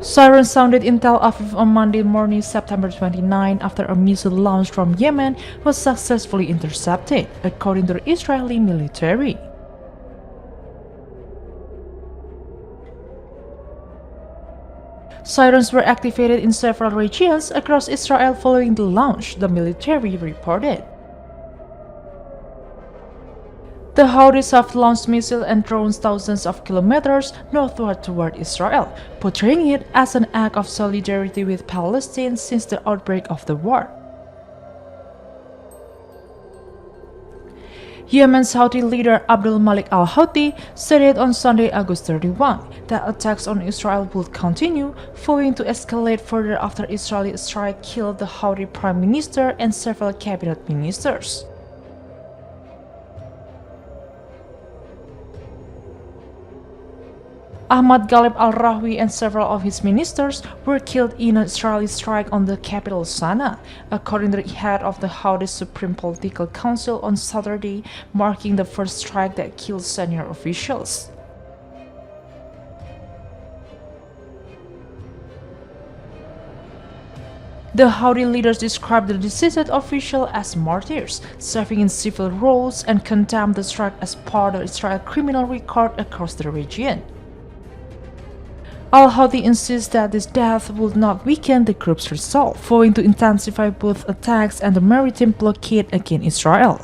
Sirens sounded in Tel Aviv on Monday morning, September 29, after a missile launched from Yemen was successfully intercepted, according to the Israeli military. Sirens were activated in several regions across Israel following the launch, the military reported. The Houthis have launched missiles and drones thousands of kilometers northward toward Israel, portraying it as an act of solidarity with Palestine since the outbreak of the war. Yemen's Houthi leader Abdul Malik al-Houthi stated on Sunday, August 31, that attacks on Israel would continue, following to escalate further after Israeli strike killed the Houthi prime minister and several cabinet ministers. Ahmad Ghalib al-Rahwi and several of his ministers were killed in an Israeli strike on the capital Sana'a, according to the head of the Houthi Supreme Political Council on Saturday, marking the first strike that killed senior officials. The Houthi leaders described the deceased officials as martyrs, serving in civil roles, and condemned the strike as part of Israel's criminal record across the region. Al-Houthi insists that this death will not weaken the group's resolve, following to intensify both attacks and the maritime blockade against Israel.